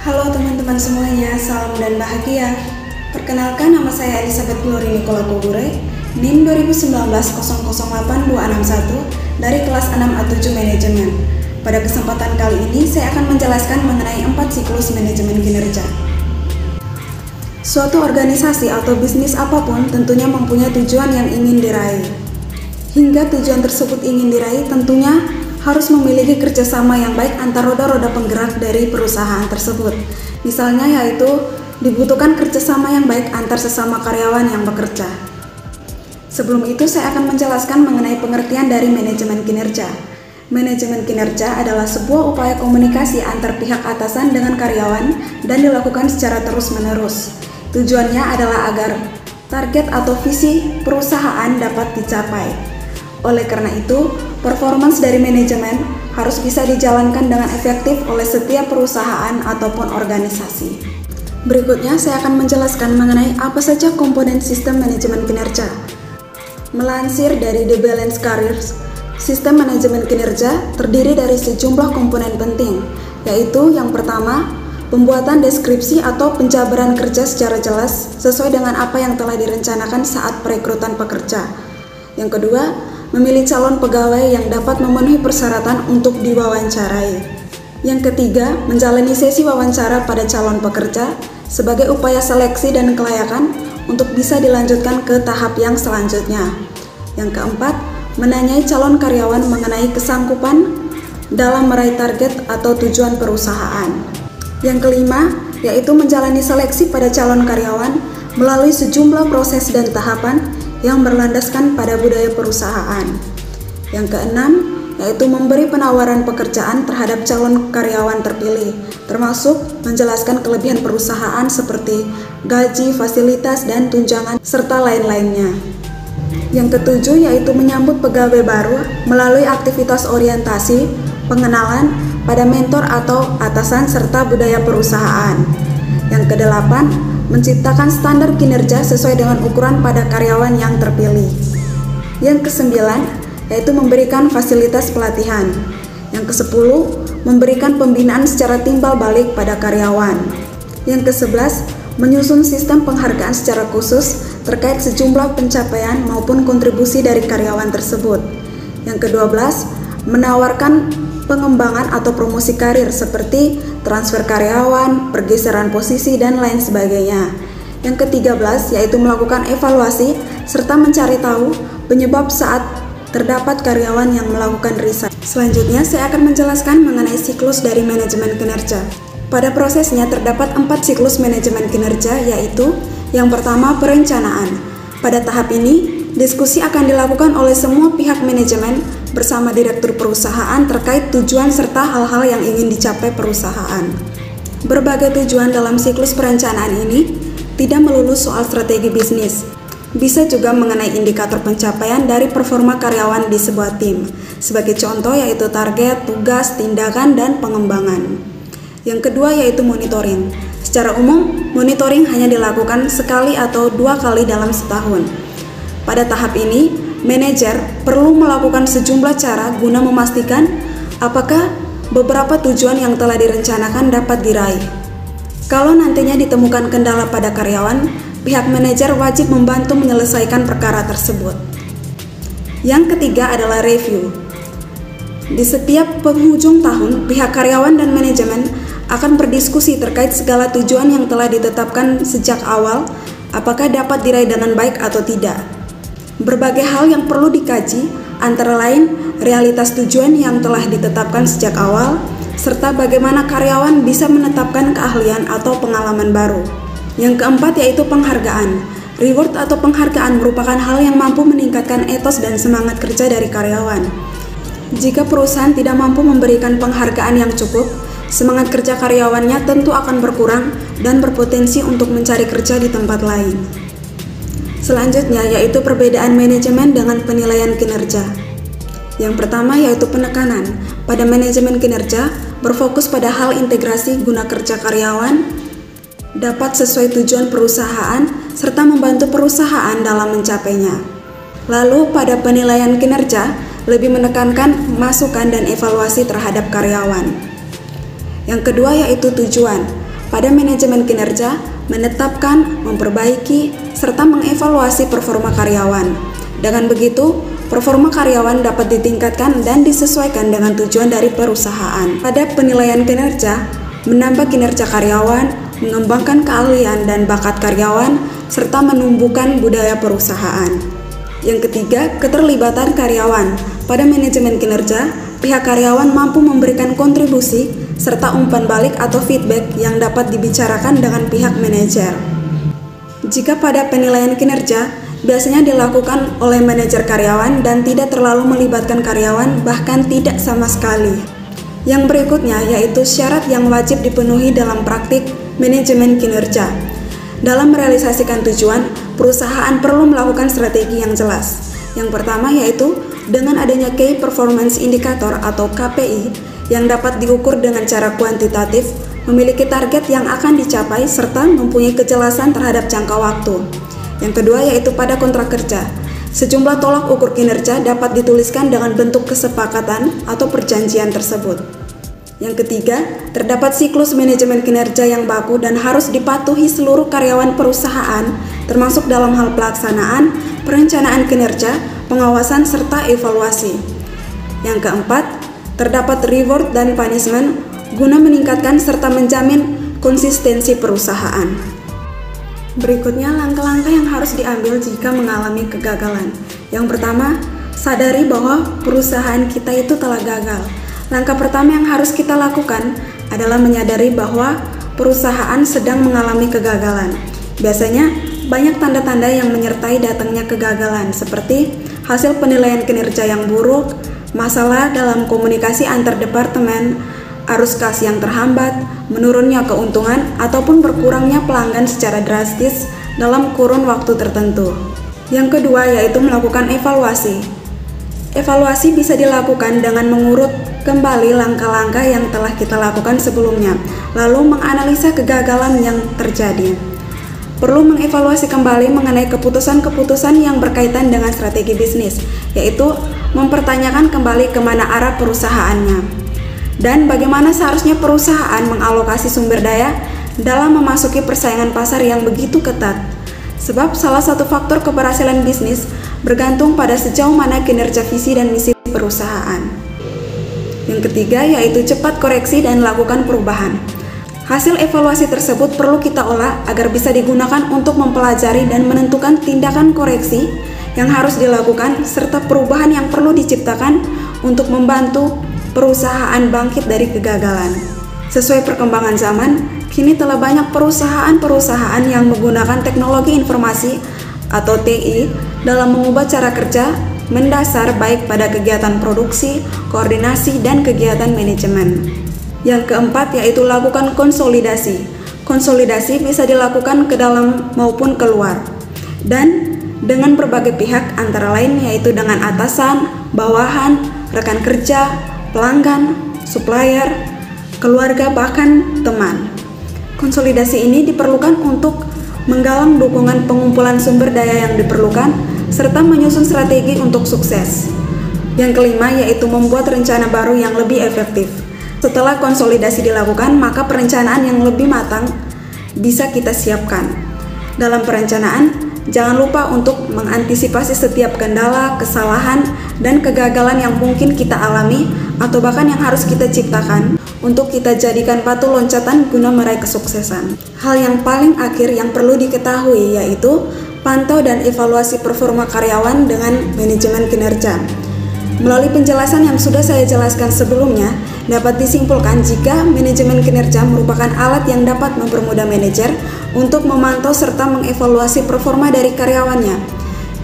Halo teman-teman semuanya, salam dan bahagia. Perkenalkan, nama saya Elizabeth Glory Nicola Kogure, NIM 219008261 dari kelas 6A7 Manajemen. Pada kesempatan kali ini, saya akan menjelaskan mengenai 4 siklus manajemen kinerja. Suatu organisasi atau bisnis apapun tentunya mempunyai tujuan yang ingin diraih. Hingga tujuan tersebut ingin diraih, tentunya harus memiliki kerjasama yang baik antar roda-roda penggerak dari perusahaan tersebut. Misalnya yaitu dibutuhkan kerjasama yang baik antar sesama karyawan yang bekerja. Sebelum itu saya akan menjelaskan mengenai pengertian dari manajemen kinerja. Manajemen kinerja adalah sebuah upaya komunikasi antar pihak atasan dengan karyawan dan dilakukan secara terus-menerus. Tujuannya adalah agar target atau visi perusahaan dapat dicapai. Oleh karena itu, performance dari manajemen harus bisa dijalankan dengan efektif oleh setiap perusahaan ataupun organisasi. Berikutnya, saya akan menjelaskan mengenai apa saja komponen sistem manajemen kinerja. Melansir dari The Balanced Careers, sistem manajemen kinerja terdiri dari sejumlah komponen penting, yaitu yang pertama, pembuatan deskripsi atau penjabaran kerja secara jelas sesuai dengan apa yang telah direncanakan saat perekrutan pekerja. Yang kedua, memilih calon pegawai yang dapat memenuhi persyaratan untuk diwawancarai. Yang ketiga, menjalani sesi wawancara pada calon pekerja sebagai upaya seleksi dan kelayakan untuk bisa dilanjutkan ke tahap yang selanjutnya. Yang keempat, menanyai calon karyawan mengenai kesanggupan dalam meraih target atau tujuan perusahaan. Yang kelima, yaitu menjalani seleksi pada calon karyawan melalui sejumlah proses dan tahapan yang berlandaskan pada budaya perusahaan. Yang keenam, yaitu memberi penawaran pekerjaan terhadap calon karyawan terpilih, termasuk menjelaskan kelebihan perusahaan seperti gaji, fasilitas, dan tunjangan, serta lain-lainnya. Yang ketujuh, yaitu menyambut pegawai baru melalui aktivitas orientasi, pengenalan pada mentor atau atasan, serta budaya perusahaan. Yang kedelapan, menciptakan standar kinerja sesuai dengan ukuran pada karyawan yang terpilih. Yang kesembilan, yaitu memberikan fasilitas pelatihan. Yang kesepuluh, memberikan pembinaan secara timbal balik pada karyawan. Yang kesebelas, menyusun sistem penghargaan secara khusus terkait sejumlah pencapaian maupun kontribusi dari karyawan tersebut. Yang kedua belas, menawarkan pengembangan atau promosi karir seperti transfer karyawan, pergeseran posisi, dan lain sebagainya. Yang ke-13 yaitu melakukan evaluasi serta mencari tahu penyebab saat terdapat karyawan yang melakukan resign. Selanjutnya saya akan menjelaskan mengenai siklus dari manajemen kinerja. Pada prosesnya terdapat 4 siklus manajemen kinerja, yaitu yang pertama, perencanaan. Pada tahap ini, diskusi akan dilakukan oleh semua pihak manajemen bersama direktur perusahaan terkait tujuan serta hal-hal yang ingin dicapai perusahaan. Berbagai tujuan dalam siklus perencanaan ini tidak melulu soal strategi bisnis, bisa juga mengenai indikator pencapaian dari performa karyawan di sebuah tim, sebagai contoh yaitu target, tugas, tindakan, dan pengembangan. Yang kedua yaitu monitoring. Secara umum, monitoring hanya dilakukan sekali atau 2 kali dalam setahun. Pada tahap ini, manajer perlu melakukan sejumlah cara guna memastikan apakah beberapa tujuan yang telah direncanakan dapat diraih. Kalau nantinya ditemukan kendala pada karyawan, pihak manajer wajib membantu menyelesaikan perkara tersebut. Yang ketiga adalah review. Di setiap penghujung tahun, pihak karyawan dan manajemen akan berdiskusi terkait segala tujuan yang telah ditetapkan sejak awal, apakah dapat diraih dengan baik atau tidak. Berbagai hal yang perlu dikaji, antara lain realitas tujuan yang telah ditetapkan sejak awal, serta bagaimana karyawan bisa menetapkan keahlian atau pengalaman baru. Yang keempat yaitu penghargaan. Reward atau penghargaan merupakan hal yang mampu meningkatkan etos dan semangat kerja dari karyawan. Jika perusahaan tidak mampu memberikan penghargaan yang cukup, semangat kerja karyawannya tentu akan berkurang dan berpotensi untuk mencari kerja di tempat lain. Selanjutnya yaitu perbedaan manajemen dengan penilaian kinerja. Yang pertama yaitu penekanan. Pada manajemen kinerja berfokus pada hal integrasi guna kerja karyawan dapat sesuai tujuan perusahaan serta membantu perusahaan dalam mencapainya. Lalu pada penilaian kinerja lebih menekankan masukan dan evaluasi terhadap karyawan. Yang kedua yaitu tujuan. pada manajemen kinerja menetapkan, memperbaiki, serta mengevaluasi performa karyawan. Dengan begitu, performa karyawan dapat ditingkatkan dan disesuaikan dengan tujuan dari perusahaan. Pada penilaian kinerja, menambah kinerja karyawan, mengembangkan keahlian dan bakat karyawan, serta menumbuhkan budaya perusahaan. Yang ketiga, keterlibatan karyawan. Pada manajemen kinerja, pihak karyawan mampu memberikan kontribusi serta umpan balik atau feedback yang dapat dibicarakan dengan pihak manajer. Jika pada penilaian kinerja, biasanya dilakukan oleh manajer karyawan dan tidak terlalu melibatkan karyawan, bahkan tidak sama sekali. Yang berikutnya yaitu syarat yang wajib dipenuhi dalam praktik manajemen kinerja. Dalam merealisasikan tujuan, perusahaan perlu melakukan strategi yang jelas. Yang pertama yaitu dengan adanya Key Performance Indicator atau KPI yang dapat diukur dengan cara kuantitatif, memiliki target yang akan dicapai serta mempunyai kejelasan terhadap jangka waktu. Yang kedua yaitu pada kontrak kerja. Sejumlah tolak ukur kinerja dapat dituliskan dengan bentuk kesepakatan atau perjanjian tersebut. Yang ketiga, terdapat siklus manajemen kinerja yang baku dan harus dipatuhi seluruh karyawan perusahaan, termasuk dalam hal pelaksanaan, perencanaan kinerja, pengawasan, serta evaluasi. Yang keempat, terdapat reward dan punishment guna meningkatkan serta menjamin konsistensi perusahaan. Berikutnya langkah-langkah yang harus diambil jika mengalami kegagalan. Yang pertama, sadari bahwa perusahaan kita itu telah gagal. Langkah pertama yang harus kita lakukan adalah menyadari bahwa perusahaan sedang mengalami kegagalan. Biasanya banyak tanda-tanda yang menyertai datangnya kegagalan seperti hasil penilaian kinerja yang buruk, masalah dalam komunikasi antar departemen, arus kas yang terhambat, menurunnya keuntungan, ataupun berkurangnya pelanggan secara drastis dalam kurun waktu tertentu. Yang kedua yaitu melakukan evaluasi. Evaluasi bisa dilakukan dengan mengurut kembali langkah-langkah yang telah kita lakukan sebelumnya, lalu menganalisa kegagalan yang terjadi. Perlu mengevaluasi kembali mengenai keputusan-keputusan yang berkaitan dengan strategi bisnis, yaitu mempertanyakan kembali kemana arah perusahaannya, dan bagaimana seharusnya perusahaan mengalokasi sumber daya dalam memasuki persaingan pasar yang begitu ketat. Sebab salah satu faktor keberhasilan bisnis bergantung pada sejauh mana kinerja visi dan misi perusahaan. Yang ketiga yaitu cepat koreksi dan lakukan perubahan. Hasil evaluasi tersebut perlu kita olah agar bisa digunakan untuk mempelajari dan menentukan tindakan koreksi yang harus dilakukan serta perubahan yang perlu diciptakan untuk membantu perusahaan bangkit dari kegagalan. Sesuai perkembangan zaman, kini telah banyak perusahaan-perusahaan yang menggunakan teknologi informasi atau TI dalam mengubah cara kerja mendasar baik pada kegiatan produksi, koordinasi, dan kegiatan manajemen. Yang keempat yaitu lakukan konsolidasi. Konsolidasi bisa dilakukan ke dalam maupun keluar, dan dengan berbagai pihak antara lain yaitu dengan atasan, bawahan, rekan kerja, pelanggan, supplier, keluarga, bahkan teman. Konsolidasi ini diperlukan untuk menggalang dukungan pengumpulan sumber daya yang diperlukan serta menyusun strategi untuk sukses. Yang kelima yaitu membuat rencana baru yang lebih efektif. Setelah konsolidasi dilakukan, maka perencanaan yang lebih matang bisa kita siapkan. Dalam perencanaan, jangan lupa untuk mengantisipasi setiap kendala, kesalahan, dan kegagalan yang mungkin kita alami atau bahkan yang harus kita ciptakan untuk kita jadikan batu loncatan guna meraih kesuksesan. Hal yang paling akhir yang perlu diketahui yaitu pantau dan evaluasi performa karyawan dengan manajemen kinerja. Melalui penjelasan yang sudah saya jelaskan sebelumnya, dapat disimpulkan jika manajemen kinerja merupakan alat yang dapat mempermudah manajer untuk memantau serta mengevaluasi performa dari karyawannya.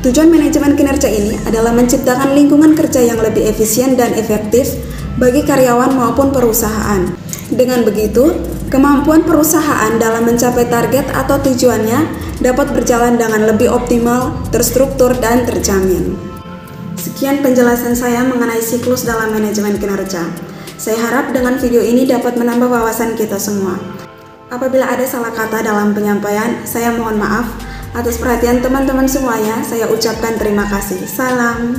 Tujuan manajemen kinerja ini adalah menciptakan lingkungan kerja yang lebih efisien dan efektif bagi karyawan maupun perusahaan. Dengan begitu, kemampuan perusahaan dalam mencapai target atau tujuannya dapat berjalan dengan lebih optimal, terstruktur, dan terjamin. Sekian penjelasan saya mengenai siklus dalam manajemen kinerja. Saya harap dengan video ini dapat menambah wawasan kita semua. Apabila ada salah kata dalam penyampaian, saya mohon maaf. Atas perhatian teman-teman semuanya, saya ucapkan terima kasih. Salam.